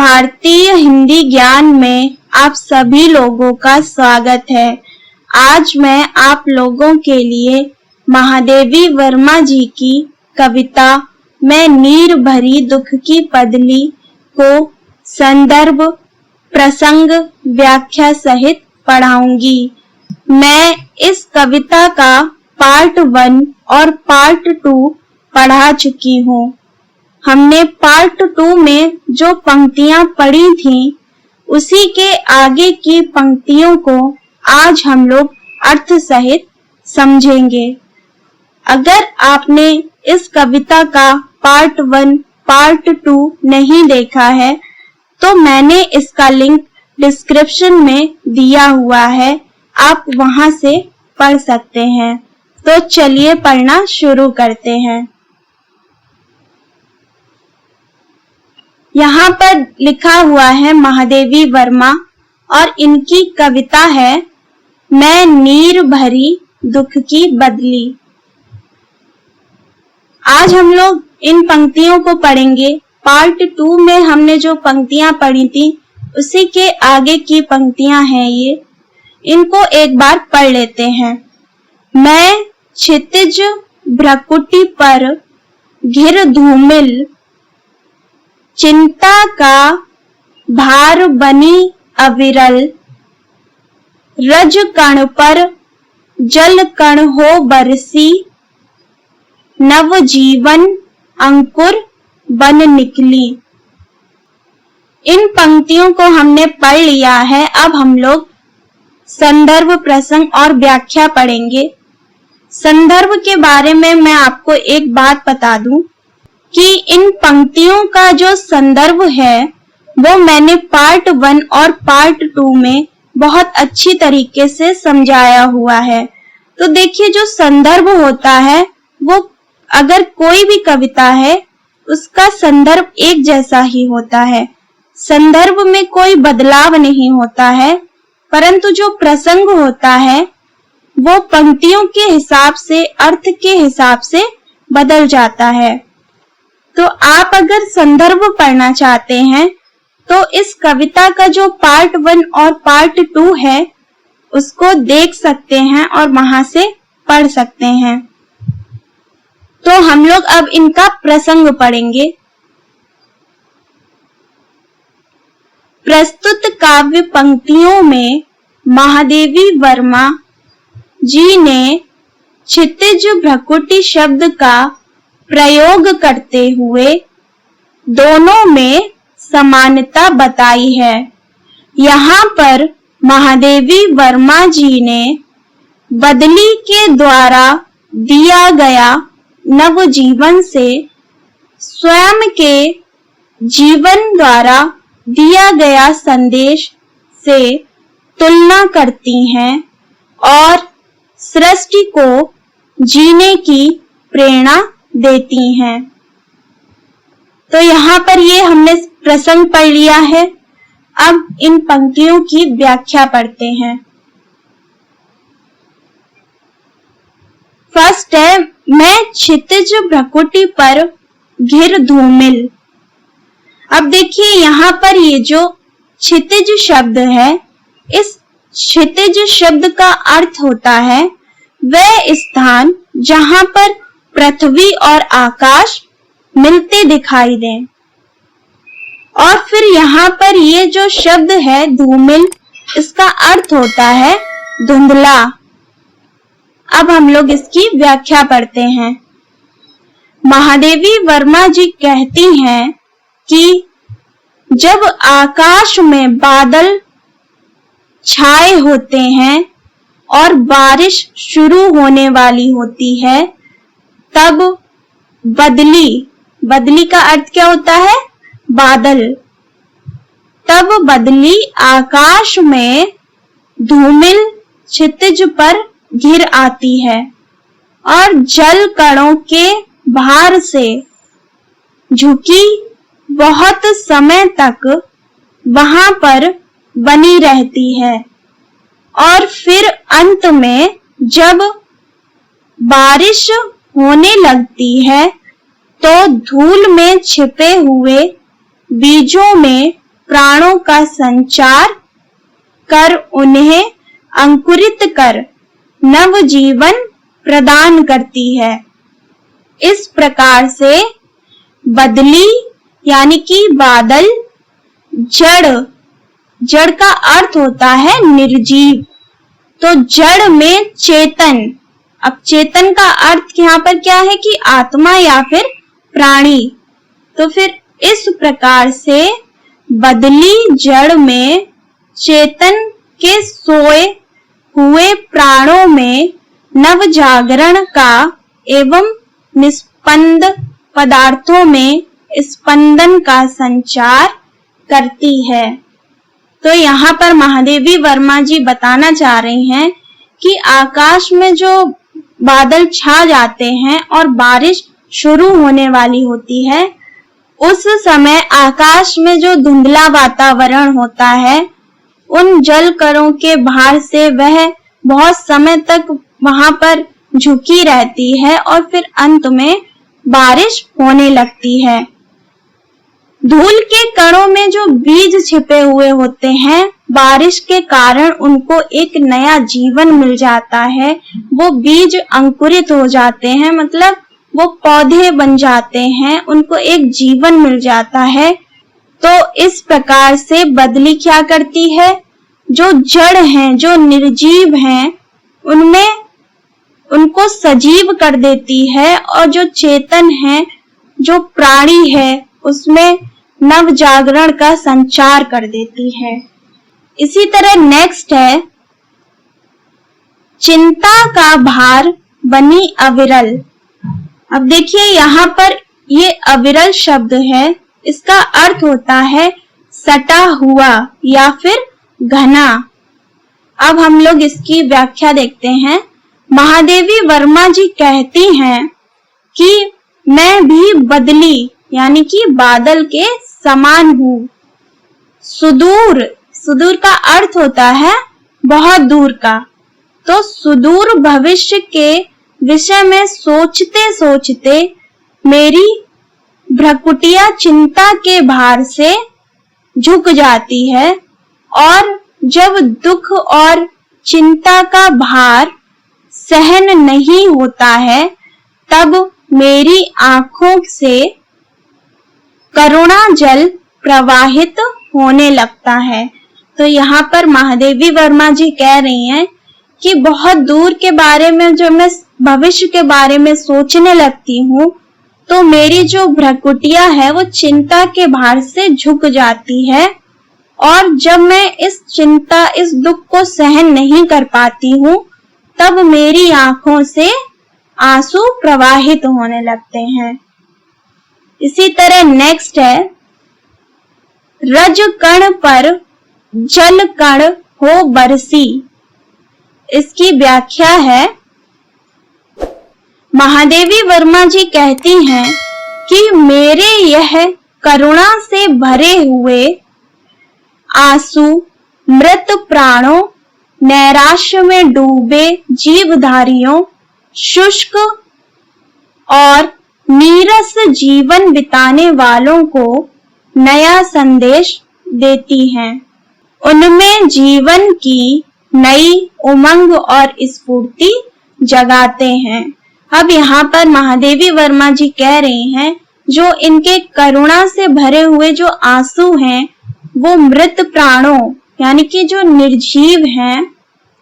भारतीय हिंदी ज्ञान में आप सभी लोगों का स्वागत है। आज मैं आप लोगों के लिए महादेवी वर्मा जी की कविता मैं नीर भरी दुख की पदली को संदर्भ, प्रसंग, व्याख्या सहित पढ़ाऊंगी। मैं इस कविता का पार्ट 1 और पार्ट 2 पढ़ा चुकी हूँ। हमने पार्ट 2 में जो पंक्तियां पढ़ी थीं, उसी के आगे की पंक्तियों को आज हम लोग अर्थ सहित समझेंगे। अगर आपने इस कविता का पार्ट 1, पार्ट 2 नहीं देखा है, तो मैंने इसका लिंक डिस्क्रिप्शन में दिया हुआ है, आप वहां से पढ़ सकते हैं। तो चलिए पढ़ना शुरू करते हैं। यहाँ पर लिखा हुआ है महादेवी वर्मा और इनकी कविता है मैं नीर भरी दुख की बदली। आज हम लोग इन पंक्तियों को पढ़ेंगे। पार्ट 2 में हमने जो पंक्तियां पढ़ी थी, उसी के आगे की पंक्तियां हैं ये। इनको एक बार पढ़ लेते हैं। मैं क्षितिज भ्रकुटी पर घिर धूमिल, चिंता का भार बनी अविरल, रज कण पर जल कण हो बरसी, नव जीवन अंकुर बन निकली। इन पंक्तियों को हमने पढ़ लिया है। अब हम लोग संदर्भ, प्रसंग और व्याख्या पढ़ेंगे। संदर्भ के बारे में मैं आपको एक बात बता दूं कि इन पंक्तियों का जो संदर्भ है वो मैंने पार्ट 1 और पार्ट 2 में बहुत अच्छी तरीके से समझाया हुआ है। तो देखिए, जो संदर्भ होता है वो अगर कोई भी कविता है, उसका संदर्भ एक जैसा ही होता है। संदर्भ में कोई बदलाव नहीं होता है, परंतु जो प्रसंग होता है वो पंक्तियों के हिसाब से, अर्थ के हिसाब से बदल जाता है। तो आप अगर संदर्भ पढ़ना चाहते हैं तो इस कविता का जो पार्ट 1 और पार्ट 2 है, उसको देख सकते हैं और वहां से पढ़ सकते हैं। तो हम लोग अब इनका प्रसंग पढ़ेंगे। प्रस्तुत काव्य पंक्तियों में महादेवी वर्मा जी ने क्षितिज भ्रकुटी शब्द का प्रयोग करते हुए दोनों में समानता बताई है। यहाँ पर महादेवी वर्मा जी ने बदली के द्वारा दिया गया नव जीवन से स्वयं के जीवन द्वारा दिया गया संदेश से तुलना करती हैं और सृष्टि को जीने की प्रेरणा देती हैं। तो यहाँ पर ये हमने प्रसंग पढ़ लिया है। अब इन पंक्तियों की व्याख्या पढ़ते हैं। फर्स्ट है मैं क्षितिज भ्रकुटी पर घिर धूमिल। अब देखिए, यहाँ पर ये जो क्षितिज शब्द है, इस क्षितिज शब्द का अर्थ होता है वह स्थान जहां पर पृथ्वी और आकाश मिलते दिखाई दें। और फिर यहाँ पर ये जो शब्द है धूमिल, इसका अर्थ होता है धुंधला। अब हम लोग इसकी व्याख्या पढ़ते हैं। महादेवी वर्मा जी कहती हैं कि जब आकाश में बादल छाए होते हैं और बारिश शुरू होने वाली होती है, तब बदली का अर्थ क्या होता है? बादल। तब बदली आकाश में धूमिल क्षितिज पर घिर आती है और जल कणों के भार से झुकी बहुत समय तक वहां पर बनी रहती है। और फिर अंत में जब बारिश होने लगती है तो धूल में छिपे हुए बीजों में प्राणों का संचार कर उन्हें अंकुरित कर नव जीवन प्रदान करती है। इस प्रकार से बदली यानी कि बादल जड़ का अर्थ होता है निर्जीव, तो जड़ में चेतन। अब चेतन का अर्थ यहाँ पर क्या है कि आत्मा या फिर प्राणी। तो फिर इस प्रकार से बदली जड़ में चेतन के सोए हुए प्राणों में नव जागरण का एवं निस्पंद पदार्थों में स्पंदन का संचार करती है। तो यहाँ पर महादेवी वर्मा जी बताना चाह रही हैं कि आकाश में जो बादल छा जाते हैं और बारिश शुरू होने वाली होती है, उस समय आकाश में जो धुंधला वातावरण होता है, उन जल कणों के भार से वह बहुत समय तक वहां पर झुकी रहती है और फिर अंत में बारिश होने लगती है। धूल के कणों में जो बीज छिपे हुए होते हैं, बारिश के कारण उनको एक नया जीवन मिल जाता है। वो बीज अंकुरित हो जाते हैं, मतलब वो पौधे बन जाते हैं, उनको एक जीवन मिल जाता है। तो इस प्रकार से बदली क्या करती है, जो जड़ हैं, जो निर्जीव हैं, उनमें उनको सजीव कर देती है और जो चेतन है, जो प्राणी है, उसमें नव जागरण का संचार कर देती है। इसी तरह नेक्स्ट है, चिंता का भार बनी अविरल। अब देखिए यहाँ पर ये अविरल शब्द है, इसका अर्थ होता है सटा हुआ या फिर घना। अब हम लोग इसकी व्याख्या देखते हैं। महादेवी वर्मा जी कहती हैं कि मैं भी बदली यानी कि बादल के समान हूँ। सुदूर का अर्थ होता है बहुत दूर का। तो सुदूर भविष्य के विषय में सोचते सोचते मेरी भ्रकुटिया चिंता के भार से झुक जाती है, और जब दुख और चिंता का भार सहन नहीं होता है, तब मेरी आंखों से करुणा जल प्रवाहित होने लगता है। तो यहाँ पर महादेवी वर्मा जी कह रही हैं कि बहुत दूर के बारे में जब मैं भविष्य के बारे में सोचने लगती हूँ, तो मेरी जो भ्रकुटिया है वो चिंता के भार से झुक जाती है, और जब मैं इस चिंता, इस दुख को सहन नहीं कर पाती हूँ, तब मेरी आंखों से आंसू प्रवाहित होने लगते हैं। इसी तरह नेक्स्ट है, रज कण पर जल कण हो बरसी। इसकी व्याख्या है, महादेवी वर्मा जी कहती हैं कि मेरे यह करुणा से भरे हुए आंसू मृत प्राणों, नैराश्य में डूबे जीवधारियों, शुष्क और नीरस जीवन बिताने वालों को नया संदेश देती हैं। उनमें जीवन की नई उमंग और स्फूर्ति जगाते हैं। अब यहाँ पर महादेवी वर्मा जी कह रही हैं, जो इनके करुणा से भरे हुए जो आंसू हैं, वो मृत प्राणों यानी कि जो निर्जीव हैं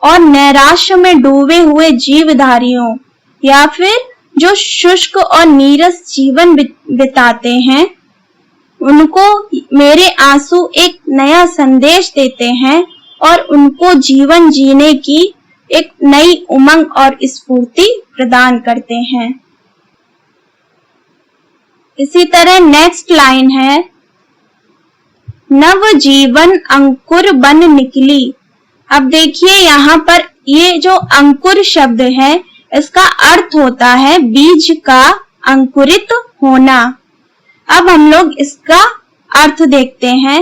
और नैराश्य में डूबे हुए जीवधारियों या फिर जो शुष्क और नीरस जीवन बिताते हैं, उनको मेरे आंसू एक नया संदेश देते हैं और उनको जीवन जीने की एक नई उमंग और स्फूर्ति प्रदान करते हैं। इसी तरह नेक्स्ट लाइन है, नव जीवन अंकुर बन निकली। अब देखिए यहाँ पर ये जो अंकुर शब्द है, इसका अर्थ होता है बीज का अंकुरित होना। अब हम लोग इसका अर्थ देखते हैं।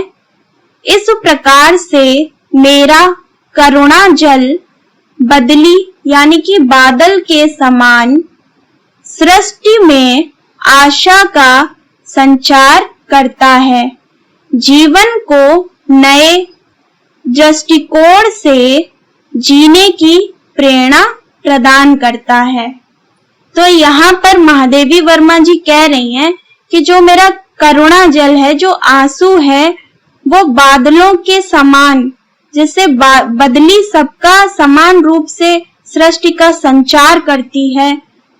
इस प्रकार से मेरा करुणा जल बदली यानी कि बादल के समान सृष्टि में आशा का संचार करता है। जीवन को नए दृष्टिकोण से जीने की प्रेरणा प्रदान करता है। तो यहाँ पर महादेवी वर्मा जी कह रही हैं कि जो मेरा करुणा जल है, जो आंसू है, वो बादलों के समान, जैसे बदली सबका समान रूप से सृष्टि का संचार करती है,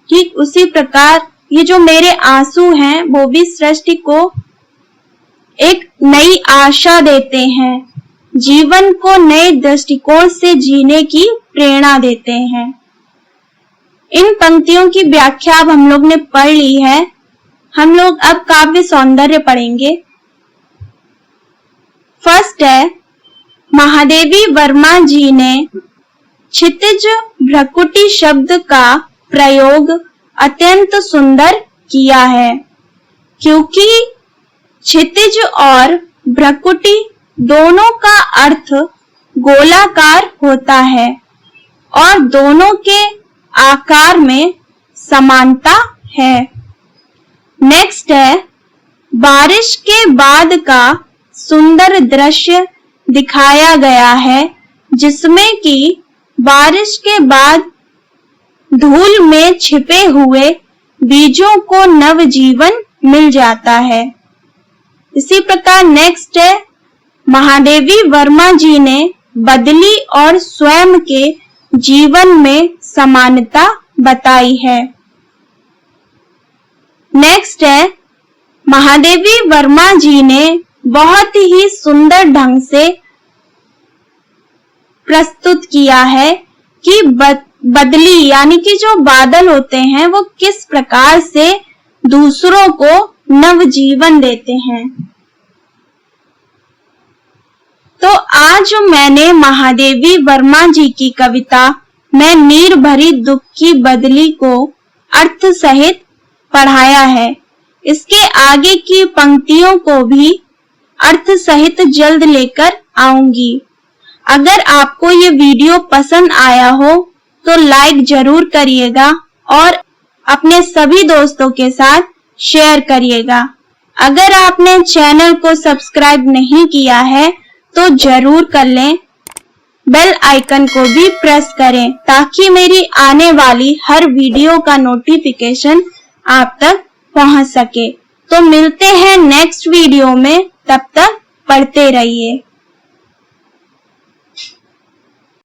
ठीक उसी प्रकार ये जो मेरे आंसू हैं वो भी सृष्टि को एक नई आशा देते हैं, जीवन को नए दृष्टिकोण से जीने की प्रेरणा देते हैं। इन पंक्तियों की व्याख्या अब हम लोग ने पढ़ ली है। हम लोग अब काव्य सौंदर्य पढ़ेंगे। फर्स्ट है, महादेवी वर्मा जी ने क्षितिज भ्रकुटी शब्द का प्रयोग अत्यंत सुंदर किया है, क्योंकि क्षितिज और भ्रकुटी दोनों का अर्थ गोलाकार होता है और दोनों के आकार में समानता है। नेक्स्ट है, बारिश के बाद का सुंदर दृश्य दिखाया गया है, जिसमें कि बारिश के बाद धूल में छिपे हुए बीजों को नवजीवन मिल जाता है। इसी प्रकार नेक्स्ट है, महादेवी वर्मा जी ने बदली और स्वयं के जीवन में समानता बताई है। नेक्स्ट है, महादेवी वर्मा जी ने बहुत ही सुंदर ढंग से प्रस्तुत किया है कि बदली यानी कि जो बादल होते हैं वो किस प्रकार से दूसरों को नवजीवन देते हैं। तो आज मैंने महादेवी वर्मा जी की कविता मैं नीर भरी दुख की बदली को अर्थ सहित पढ़ाया है। इसके आगे की पंक्तियों को भी अर्थ सहित जल्द लेकर आऊंगी। अगर आपको ये वीडियो पसंद आया हो तो लाइक जरूर करिएगा और अपने सभी दोस्तों के साथ शेयर करिएगा। अगर आपने चैनल को सब्सक्राइब नहीं किया है तो जरूर कर लें। बेल आइकन को भी प्रेस करें ताकि मेरी आने वाली हर वीडियो का नोटिफिकेशन आप तक पहुंच सके। तो मिलते हैं नेक्स्ट वीडियो में, तब तक पढ़ते रहिए।